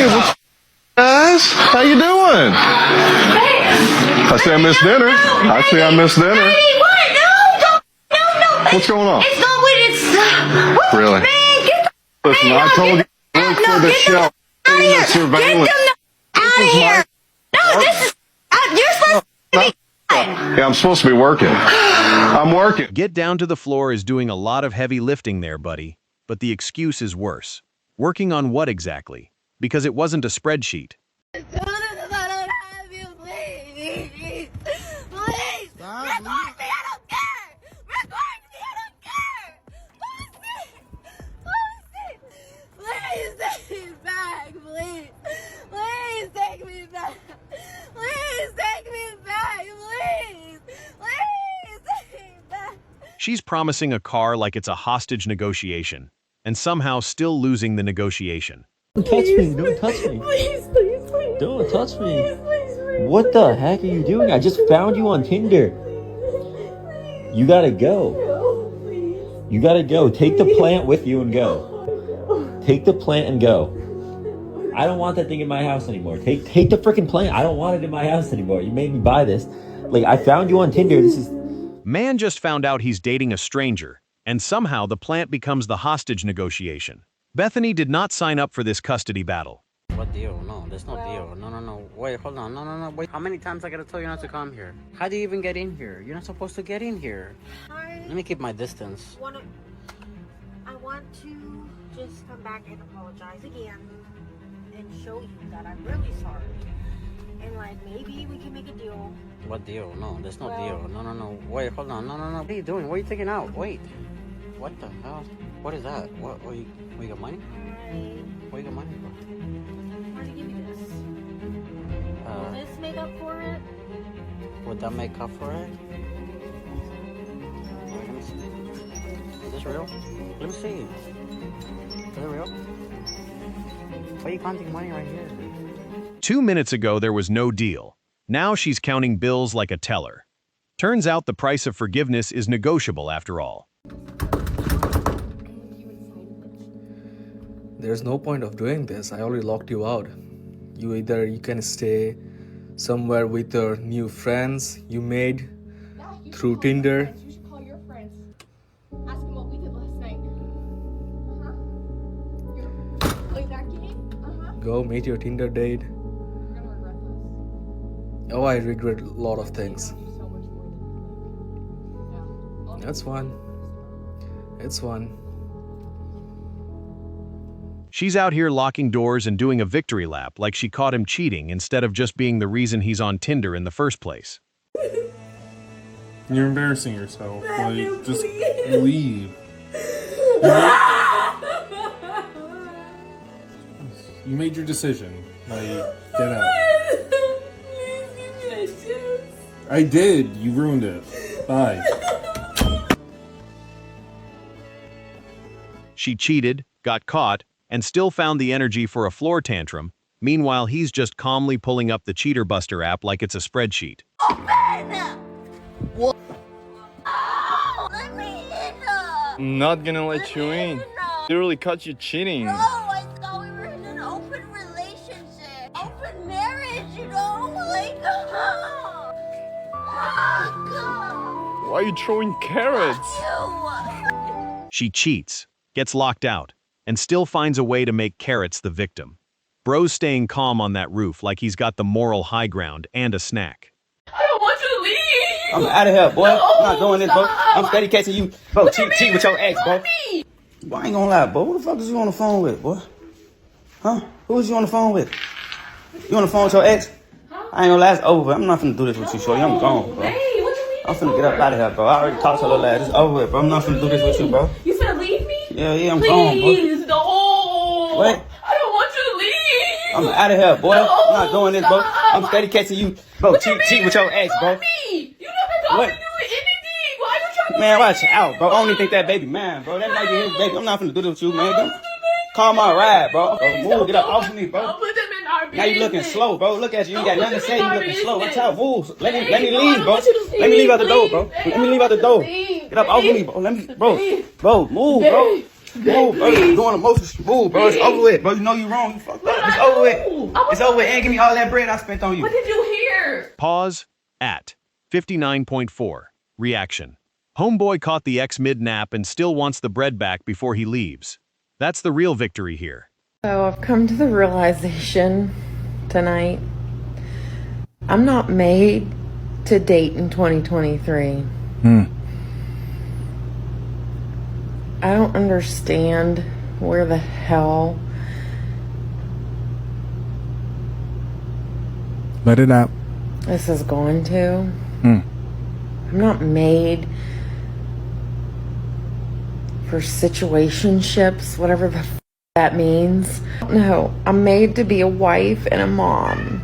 Hey, what's guys? How you doing? I say I missed dinner. I say I missed dinner. Hey, what? No. What's going on? It's not what it's. What Really? Man, get the Listen, I told you to work for the show. out of here. Get Surveillance. them out of here. No, this is. You're supposed to be. Yeah, I'm supposed to be working. I'm working. Get down to the floor is doing a lot of heavy lifting there, buddy. But the excuse is worse. Working on what exactly? Because it wasn't a spreadsheet. I don't have you, please. Please. Record me, I don't care. Record me, I don't care. Please take me back, please. Please take me back. Please take me back, please. Please take me back. She's promising a car like it's a hostage negotiation, and somehow still losing the negotiation. Don't touch me, don't touch me. Please. Don't touch me. Please. What the heck are you doing? I just found you on Tinder. You gotta go. No, please. You gotta go. Take the plant with you and go. Take the plant and go. I don't want that thing in my house anymore. Take the freaking plant. I don't want it in my house anymore. You made me buy this. Like, I found you on Tinder. This is... Man just found out he's dating a stranger, and somehow the plant becomes the hostage negotiation. Bethany did not sign up for this custody battle. What deal? No, there's no deal. No. Wait, hold on. No. Wait. How many times I gotta tell you not to come here? How do you even get in here? You're not supposed to get in here. Let me keep my distance. I want to just come back and apologize again and show you that I'm really sorry. And like maybe we can make a deal. What deal? No, there's no deal. No. Wait, hold on. No. What are you doing? What are you taking out? Wait. What the hell? What is that? What you got money? What you got money for? I'm going to give you this. Will this make up for it? Would that make up for it? Wait, let me see. Is this real? Let me see. Is it real? Why are you counting money right here? 2 minutes ago, there was no deal. Now she's counting bills like a teller. Turns out the price of forgiveness is negotiable after all. There's no point of doing this. I already locked you out. You can stay somewhere with your new friends you made through Tinder. You should call your friends. Ask them what we did last night. You're playing that game? Go meet your Tinder date. You're gonna regret this. Oh, I regret a lot of things. So much more than That's fun. It's fun. She's out here locking doors and doing a victory lap like she caught him cheating instead of just being the reason he's on Tinder in the first place. You're embarrassing yourself. Like, just leave. You made your decision. Like, get out. I did. You ruined it. Bye. She cheated, got caught, and still found the energy for a floor tantrum. Meanwhile, he's just calmly pulling up the Cheater Buster app like it's a spreadsheet. What? Oh, let me in. I'm not gonna let you in. Literally caught you cheating. No, I thought we were in an open relationship. Open marriage, you know? Like, Why are you throwing carrots? She cheats, gets locked out, and still finds a way to make Carrots the victim. Bro's staying calm on that roof like he's got the moral high ground and a snack. I don't want you to leave. I'm out of here, boy. No, I'm not doing this, bro. stop. I'm steady catching you. Bro, cheat with your ex, bro. Me. Boy, I ain't gonna lie, bro. Who the fuck is you on the phone with, boy? Huh? Who is you on the phone with? You on the phone with your ex? I ain't gonna lie, it's over. I'm not finna do this with you, shorty. I'm gone, bro. Hey, what you mean? I'm finna get up out of here, bro. I already talked to her little ass. It's over with, bro. I'm not finna do this with you, bro. You finna leave me? Yeah, I'm gone, bro. Please, no. What? I don't want you to leave. I'm out of here, boy. No, I'm not doing this, bro. stop. I'm steady catching you. Bro, cheat with your ex, bro. Me. You never told What? me to do anything. Why are you trying to Man, watch out, bro. I don't even think that baby man, bro. That might be his baby. I'm not finna do this with you, man. Don't call my ride, bro. Move, get up off of me, bro. Don't put them in our business. Now you looking slow, bro. Look at you. You ain't got nothing to say. You looking slow. Watch out, wolves. Let me Hey, leave, I bro. want you to Let me leave out the door, leave, bro. babe. Let me leave out the door. Leave, Get up off of me, babe. bro. Let me, Babe. bro, move, bro. Babe. Move, bro. You're doing emotions. Move, bro. It's over with, bro. You know you wrong. You fucked up. It's over with. It's over with. And give me all that bread I spent on you. What did you hear? Pause at 59.4. Reaction. Homeboy caught the ex mid-nap and still wants the bread back before he leaves. That's the real victory here. So I've come to the realization tonight, I'm not made to date in 2023. I don't understand where the hell Let it out. this is going to. I'm not made for situationships, whatever the that means. No, I'm made to be a wife and a mom.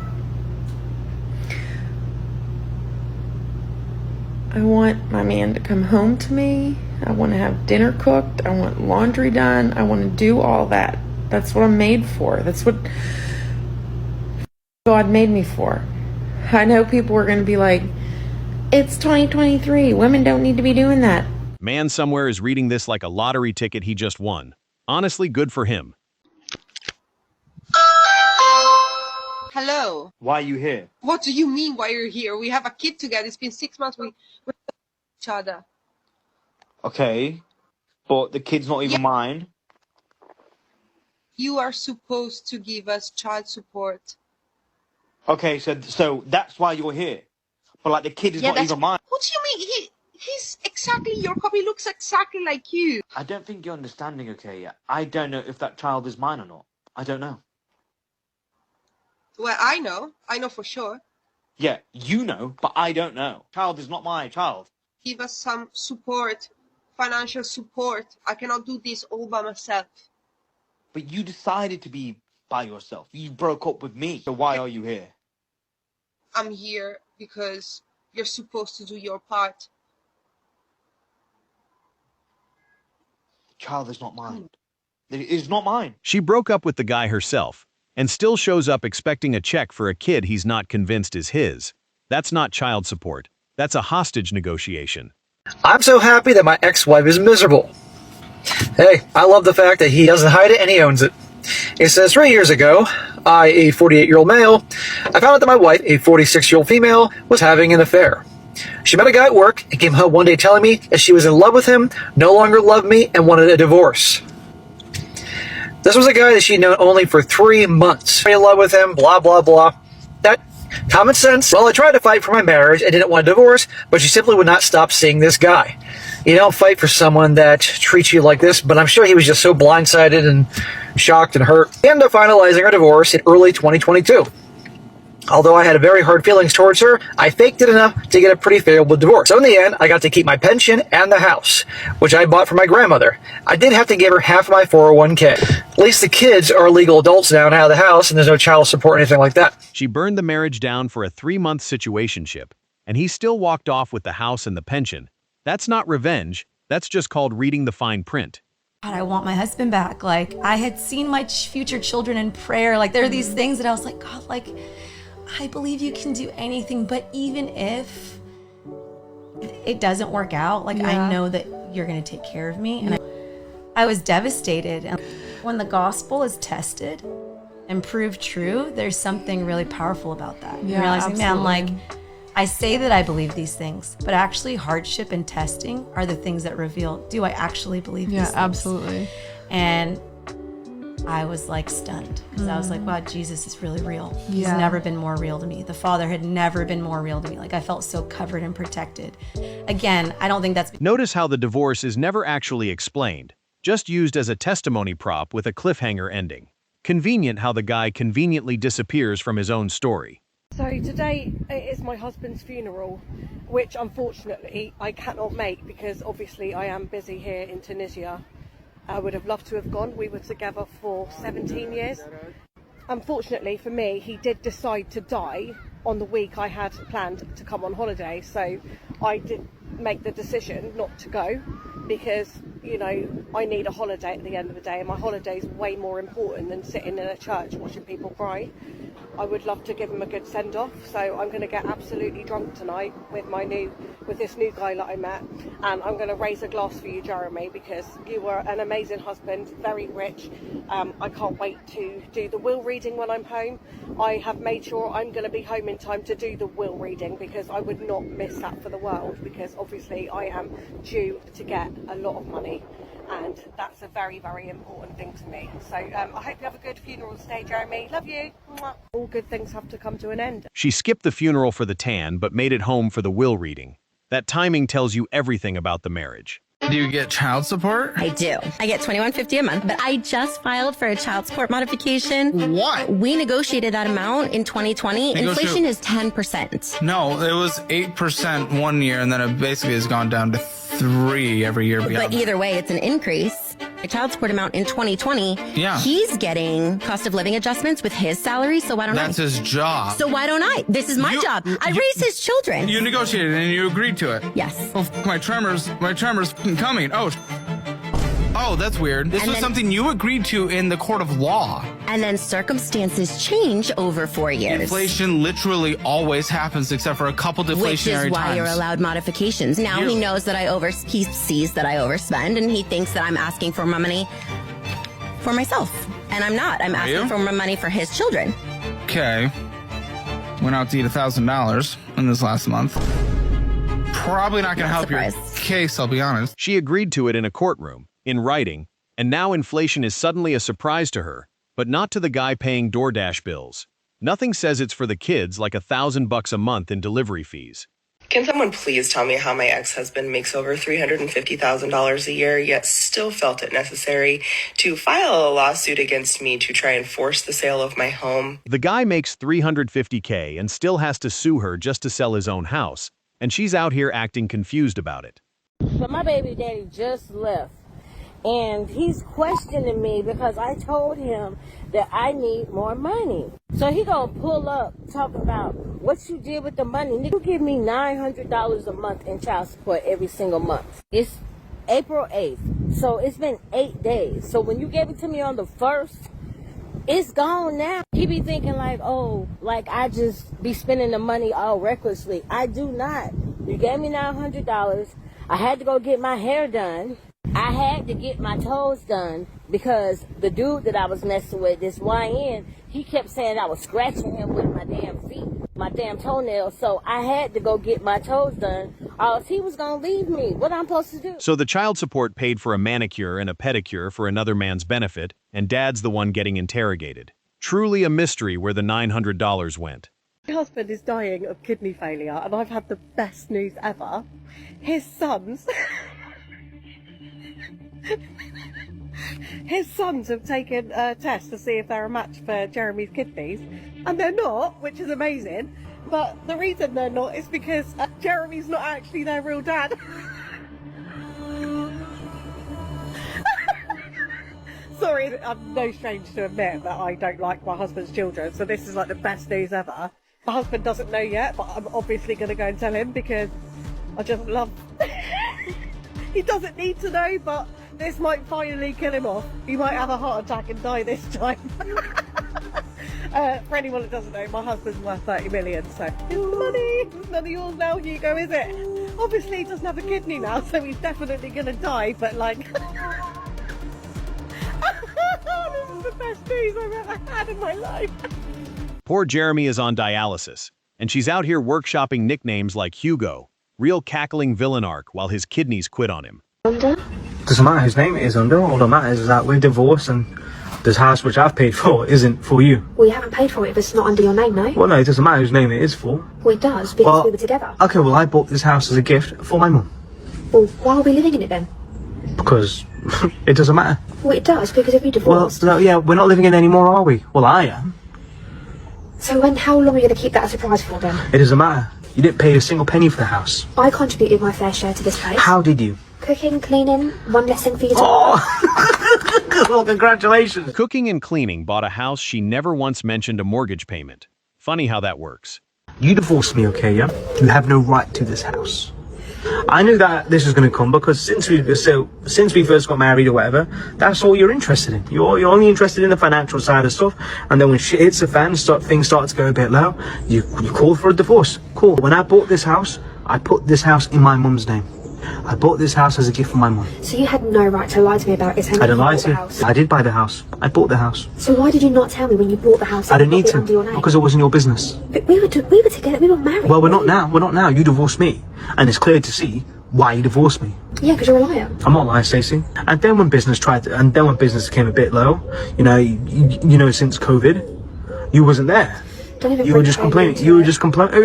I want my man to come home to me. I want to have dinner cooked. I want laundry done. I want to do all that. That's what I'm made for. That's what God made me for. I know people are going to be like, it's 2023. Women don't need to be doing that. Man somewhere is reading this like a lottery ticket he just won. Honestly, good for him. Hello. Why are you here? What do you mean why you're here? We have a kid together. It's been 6 months. We each other. Okay. But the kid's not even mine. You are supposed to give us child support. Okay, so that's why you're here. But like the kid is not even mine. What do you mean? He's exactly your copy. Looks exactly like you. I don't think you're understanding, okay? I don't know if that child is mine or not. I don't know. Well, I know. I know for sure. Yeah, you know, but I don't know. Child is not my child. Give us some support, financial support. I cannot do this all by myself. But you decided to be by yourself. You broke up with me. So why are you here? I'm here because you're supposed to do your part. The child is not mine. It is not mine. She broke up with the guy herself and still shows up expecting a check for a kid he's not convinced is his. That's not child support. That's a hostage negotiation. I'm so happy that my ex-wife is miserable. Hey, I love the fact that he doesn't hide it and he owns it. It says 3 years ago, I, a 48-year-old male, I found out that my wife, a 46-year-old female, was having an affair. She met a guy at work and came home one day telling me that she was in love with him, no longer loved me, and wanted a divorce. This was a guy that she'd known only for 3 months. In love with him, blah, blah, blah. That common sense. Well, I tried to fight for my marriage and didn't want a divorce, but she simply would not stop seeing this guy. You don't fight for someone that treats you like this, but I'm sure he was just so blindsided and shocked and hurt. We ended up finalizing our divorce in early 2022. Although I had very hard feelings towards her, I faked it enough to get a pretty favorable divorce. So in the end, I got to keep my pension and the house, which I bought for my grandmother. I did have to give her half of my 401k. At least the kids are legal adults now and out of the house, and there's no child support or anything like that. She burned the marriage down for a 3-month situationship, and he still walked off with the house and the pension. That's not revenge. That's just called reading the fine print. God, I want my husband back. Like, I had seen my future children in prayer. Like, there are these things that I was like, God, like, I believe you can do anything, but even if it doesn't work out, like, I know that you're going to take care of me. And I was devastated. And when the gospel is tested and proved true, there's something really powerful about that. Yeah, Realizing, man, like, absolutely. I say that I believe these things, but actually hardship and testing are the things that reveal, do I actually believe these things? Yeah, absolutely. And I was like stunned because I was like, wow, Jesus is really real. He's Yeah. never been more real to me. The Father had never been more real to me. Like, I felt so covered and protected. Again, I don't think that's... Notice how the divorce is never actually explained, just used as a testimony prop with a cliffhanger ending. Convenient how the guy conveniently disappears from his own story. So today is my husband's funeral, which unfortunately I cannot make because obviously I am busy here in Tunisia. I would have loved to have gone. We were together for 17 years. Unfortunately for me, he did decide to die on the week I had planned to come on holiday. So I did make the decision not to go because, you know, I need a holiday at the end of the day, and my holiday is way more important than sitting in a church watching people cry. I would love to give him a good send off. So I'm going to get absolutely drunk tonight with this new guy that I met, and I'm going to raise a glass for you, Jeremy, because you were an amazing husband, very rich. I can't wait to do the will reading when I'm home. I have made sure I'm going to be home in time to do the will reading, because I would not miss that for the world, because obviously I am due to get a lot of money, and that's a very, very important thing to me. So I hope you have a good funeral today, Jeremy. Love you. Mwah. All good things have to come to an end. She skipped the funeral for the tan, but made it home for the will reading. That timing tells you everything about the marriage. Do you get child support? I do. I get $21.50 a month, but I just filed for a child support modification. What? We negotiated that amount in 2020. Inflation is 10%. No, it was 8% one year, and then it basically has gone down to 3 every year beyond. But either way, it's an increase. A child support amount in 2020. Yeah. He's getting cost of living adjustments with his salary, so why don't That's I? his job. So why don't I? This is my job. I raise his children. You negotiated and you agreed to it. Yes. Oh, my tremor's fucking coming. Oh, that's weird. This was something you agreed to in the court of law. And then circumstances change over 4 years. Inflation literally always happens except for a couple deflationary Which is why times. you're allowed modifications. Now he knows that he sees that I overspend, and he thinks that I'm asking for more money for myself. And I'm not. I'm asking for more money for his children. Okay. Went out to eat $1,000 in this last month. Probably not going to help your case, I'll be honest. She agreed to it in a courtroom, in writing, and now inflation is suddenly a surprise to her, but not to the guy paying DoorDash bills. Nothing says it's for the kids like $1,000 a month in delivery fees. Can someone please tell me how my ex-husband makes over $350,000 a year, yet still felt it necessary to file a lawsuit against me to try and force the sale of my home? The guy makes $350K and still has to sue her just to sell his own house, and she's out here acting confused about it. But my baby daddy just left, and he's questioning me because I told him that I need more money. So he gonna pull up talking about what you did with the money. You give me $900 a month in child support every single month. It's April 8th, so it's been 8 days. So when you gave it to me on the 1st, it's gone now. He be thinking like, oh, like I just be spending the money all recklessly. I do not. You gave me $900. I had to go get my hair done. I had to get my toes done because the dude that I was messing with, this YN, he kept saying I was scratching him with my damn feet, my damn toenails. So I had to go get my toes done, or else he was going to leave me. What I'm supposed to do? So the child support paid for a manicure and a pedicure for another man's benefit, and dad's the one getting interrogated. Truly a mystery where the $900 went. My husband is dying of kidney failure, and I've had the best news ever. His sons... His sons have taken a test to see if they're a match for Jeremy's kidneys, and they're not, which is amazing. But the reason they're not is because Jeremy's not actually their real dad. Sorry, I'm no stranger to admit that I don't like my husband's children, so this is like the best news ever. My husband doesn't know yet, but I'm obviously going to go and tell him because I just love... He doesn't need to know, but this might finally kill him off. He might have a heart attack and die this time. For anyone that doesn't know, my husband's worth 30 million, so it's the money. It's none of yours now, Hugo, is it? Obviously, he doesn't have a kidney now, so he's definitely going to die, but like... This is the best news I've ever had in my life. Poor Jeremy is on dialysis, and she's out here workshopping nicknames like Hugo, real cackling villain arc while his kidneys quit on him. Doesn't matter whose name it is under, all that matters is that we're divorced and this house which I've paid for isn't for you. Well, you haven't paid for it if it's not under your name, no? Well, no, it doesn't matter whose name it is for. Well, it does, because we were together. Okay, well, I bought this house as a gift for my mum. Well, why are we living in it then? Because it doesn't matter. Well, it does, because if we divorced... Well, yeah, we're not living in it anymore, are we? Well, I am. So how long are you going to keep that a surprise for then? It doesn't matter. You didn't pay a single penny for the house. I contributed my fair share to this place. How did you? Cooking, cleaning, one less thing for you to... Oh! Well, congratulations. Cooking and cleaning bought a house she never once mentioned a mortgage payment. Funny how that works. You divorced me, okay, yeah? You have no right to this house. I knew that this was going to come because since we first got married or whatever, that's all you're interested in. You're only interested in the financial side of stuff. And then when shit hits the fan, things start to go a bit low, you call for a divorce. Cool. When I bought this house, I put this house in my mum's name. I bought this house as a gift from my mum. So you had no right to lie to me about it. I didn't lie to you. I did buy the house. I bought the house. So why did you not tell me when you bought the house? I didn't need to because it wasn't your business. But we were together. We were married. Well, we're not now. We're not now. You divorced me, and it's clear to see why you divorced me. Yeah, because you're a liar. I'm not lying, Stacey. And then when business became a bit low, you know, since COVID, you wasn't there. You were just complaining.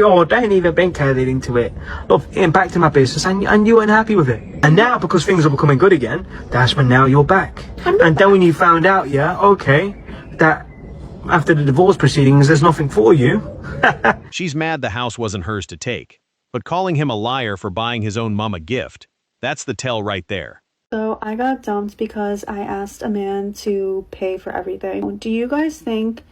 Oh, don't even bring COVID into it. Look, it impacted my business, and you weren't happy with it. And now, because things are becoming good again, that's when now you're back. And then when you found out, that after the divorce proceedings, there's nothing for you. She's mad the house wasn't hers to take, but calling him a liar for buying his own mom a gift, that's the tell right there. So I got dumped because I asked a man to pay for everything. Do you guys think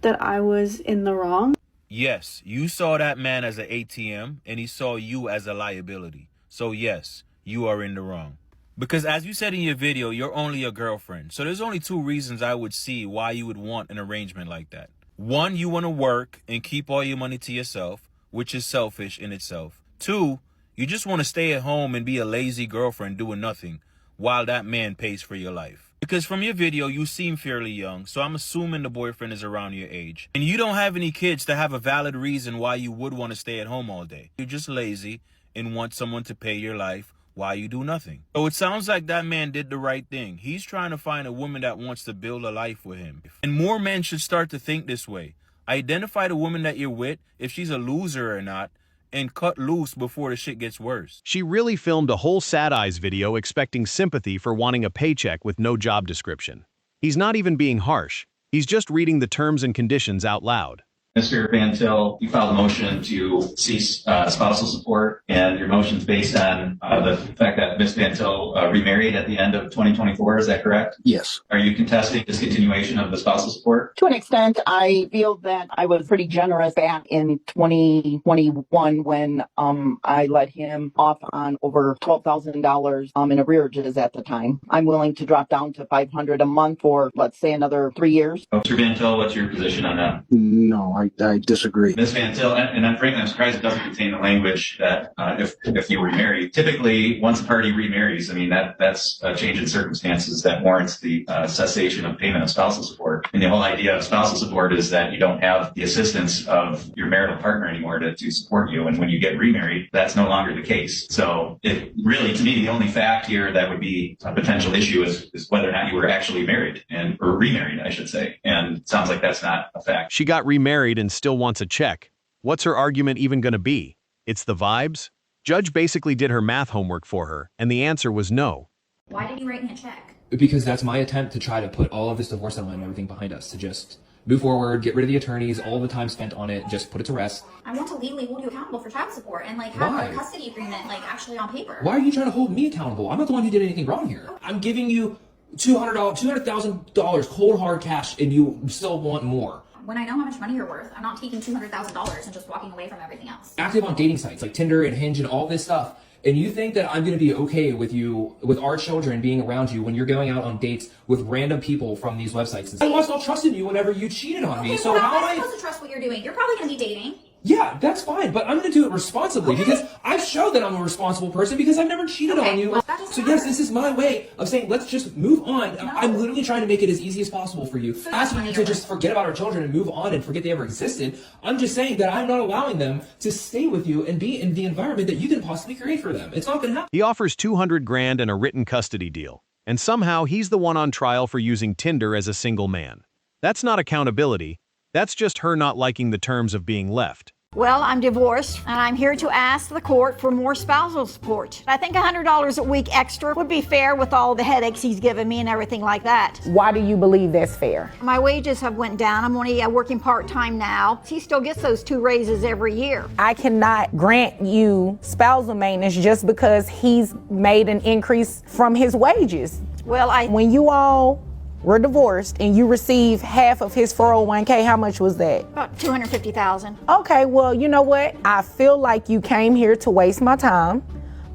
that I was in the wrong? Yes, you saw that man as an ATM and he saw you as a liability. So yes, you are in the wrong. Because as you said in your video, you're only a girlfriend. So there's only two reasons I would see why you would want an arrangement like that. One, you want to work and keep all your money to yourself, which is selfish in itself. Two, you just want to stay at home and be a lazy girlfriend doing nothing while that man pays for your life. Because from your video, you seem fairly young, so I'm assuming the boyfriend is around your age. And you don't have any kids to have a valid reason why you would want to stay at home all day. You're just lazy and want someone to pay your life while you do nothing. So it sounds like that man did the right thing. He's trying to find a woman that wants to build a life with him. And more men should start to think this way. Identify the woman that you're with, if she's a loser or not, and cut loose before the shit gets worse. She really filmed a whole sad eyes video expecting sympathy for wanting a paycheck with no job description. He's not even being harsh. He's just reading the terms and conditions out loud. Mr. Van Til, you filed a motion to cease spousal support, and your motion's based on the fact that Ms. Van Til remarried at the end of 2024. Is that correct? Yes. Are you contesting discontinuation of the spousal support? To an extent, I feel that I was pretty generous back in 2021 when I let him off on over $12,000 in arrearages at the time. I'm willing to drop down to $500 a month for, let's say, another 3 years. Mr. Van Til, what's your position on that? No, I disagree. Ms. Van Til, and I'm frankly, I'm surprised it doesn't contain the language that if you remarry, typically once a party remarries, I mean, that's a change in circumstances that warrants the cessation of payment of spousal support. And the whole idea of spousal support is that you don't have the assistance of your marital partner anymore to support you. And when you get remarried, that's no longer the case. So it really, to me, the only fact here that would be a potential issue is whether or not you were actually married or remarried, I should say. And it sounds like that's not a fact. She got remarried and still wants a check. What's her argument even going to be? It's the vibes? Judge basically did her math homework for her, and the answer was no. Why did you write me a check? Because that's my attempt to try to put all of this divorce settlement and everything behind us, to just move forward, get rid of the attorneys, all the time spent on it, just put it to rest. I want to legally hold you accountable for child support and have Why? a custody agreement actually on paper. Why are you trying to hold me accountable? I'm not the one who did anything wrong here. I'm giving you $200,000 cold hard cash, and you still want more. When I know how much money you're worth, I'm not taking $200,000 and just walking away from everything else. Active on dating sites like Tinder and Hinge and all this stuff. And you think that I'm going to be okay with you, with our children being around you when you're going out on dates with random people from these websites? I lost all trust in you whenever you cheated on me. So how am I supposed to trust what you're doing? You're probably going to be dating. Yeah, that's fine, but I'm going to do it responsibly because I've shown that I'm a responsible person because I've never cheated on you. So yes, this is my way of saying let's just move on. No. I'm literally trying to make it as easy as possible for you. So asking you to just forget about our children and move on and forget they ever existed. I'm just saying that I'm not allowing them to stay with you and be in the environment that you can possibly create for them. It's not going to happen. He offers $200,000 and a written custody deal, and somehow he's the one on trial for using Tinder as a single man. That's not accountability. That's just her not liking the terms of being left. Well, I'm divorced, and I'm here to ask the court for more spousal support. I think $100 a week extra would be fair with all the headaches he's given me and everything like that. Why do you believe that's fair? My wages have went down. I'm only working part-time now. He still gets those 2 raises every year. I cannot grant you spousal maintenance just because he's made an increase from his wages. Well, when you all were divorced and you receive half of his 401k, how much was that? About $250,000. Okay, well, you know what? I feel like you came here to waste my time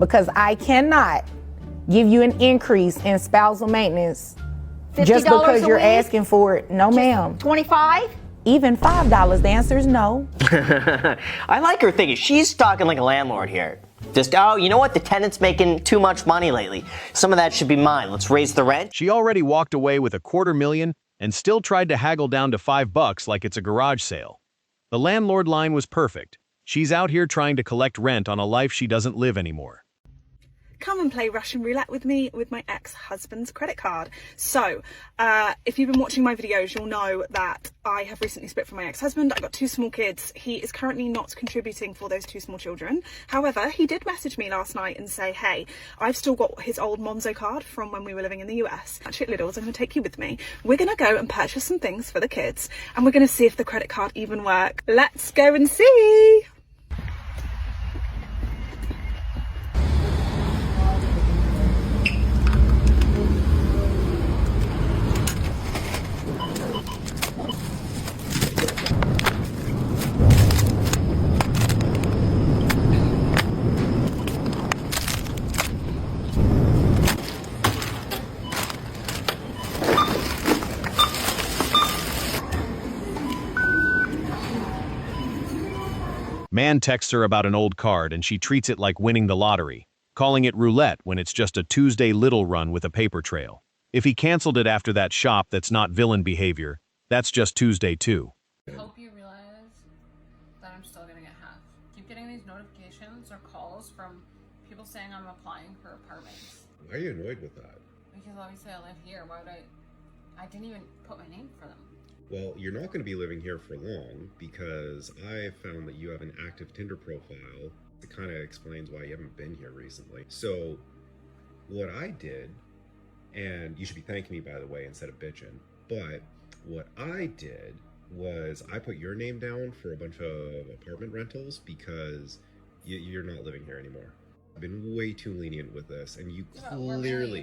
because I cannot give you an increase in spousal maintenance just $50 because a you're week? asking for it. No, ma'am. 25? Even $5. The answer is no. I like her thinking. She's talking like a landlord here. Just, oh, you know what? The tenant's making too much money lately. Some of that should be mine. Let's raise the rent. She already walked away with $250,000 and still tried to haggle down to $5 like it's a garage sale. The landlord line was perfect. She's out here trying to collect rent on a life she doesn't live anymore. Come and play Russian roulette with me with my ex-husband's credit card. So, if you've been watching my videos, you'll know that I have recently split from my ex-husband. I've got 2 small kids. He is currently not contributing for those 2 small children. However, he did message me last night and say, hey, I've still got his old Monzo card from when we were living in the US. Actually, Lidl's, I'm going to take you with me. We're going to go and purchase some things for the kids, and we're going to see if the credit card even works. Let's go and see. Man texts her about an old card and she treats it like winning the lottery, calling it roulette when it's just a Tuesday Lidl run with a paper trail. If he canceled it after that shop, that's not villain behavior. That's just Tuesday too. I hope you realize that I'm still gonna get hacked. Keep getting these notifications or calls from people saying I'm applying for apartments. Why are you annoyed with that? Because obviously I live here. Why would I didn't even put my name for them. Well, you're not going to be living here for long because I found that you have an active Tinder profile. It kind of explains why you haven't been here recently. So what I did, and you should be thanking me, by the way, instead of bitching, but what I did was I put your name down for a bunch of apartment rentals because you're not living here anymore. I've been way too lenient with this, and you clearly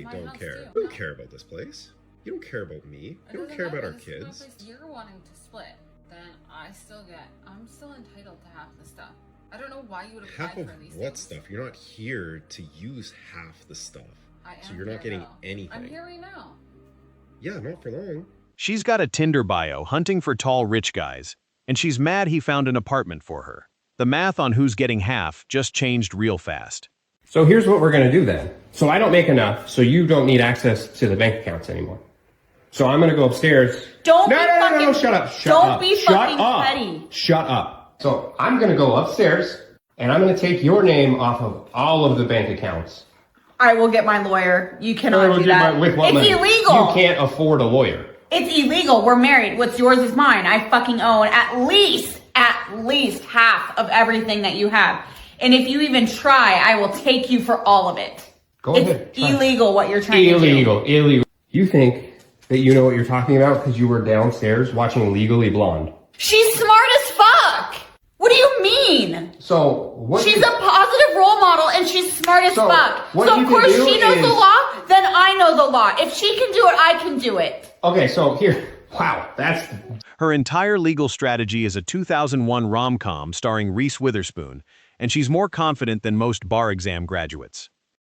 don't care. You don't care about this place. You don't care about me. You don't care about our kids. If you're wanting to split, then I'm still entitled to half the stuff. I don't know why you would apply Half for of these what things. stuff? You're not here to use half the stuff. So you're not getting anything. I'm here right now. Yeah, not for long. She's got a Tinder bio hunting for tall rich guys, and she's mad he found an apartment for her. The math on who's getting half just changed real fast. So here's what we're going to do then. So I don't make enough, so you don't need access to the bank accounts anymore. So I'm going to go upstairs. Don't No, be shut up. Don't be fucking petty. Shut up. So I'm going to go upstairs, and I'm going to take your name off of all of the bank accounts. I will get my lawyer. You cannot do that. With what It's money? illegal. You can't afford a lawyer. It's illegal. We're married. What's yours is mine. I fucking own at least half of everything that you have. And if you even try, I will take you for all of it. Go ahead. It's illegal what you're trying to do. Illegal. You think that you know what you're talking about because you were downstairs watching Legally Blonde. She's smart as fuck. What do you mean? So what? She's a positive role model and she's smart as fuck. what So you of can course do she knows is- the law, then I know the law. If she can do it, I can do it. Okay, so here. Wow, that's... Her entire legal strategy is a 2001 rom-com starring Reese Witherspoon, and she's more confident than most bar exam graduates.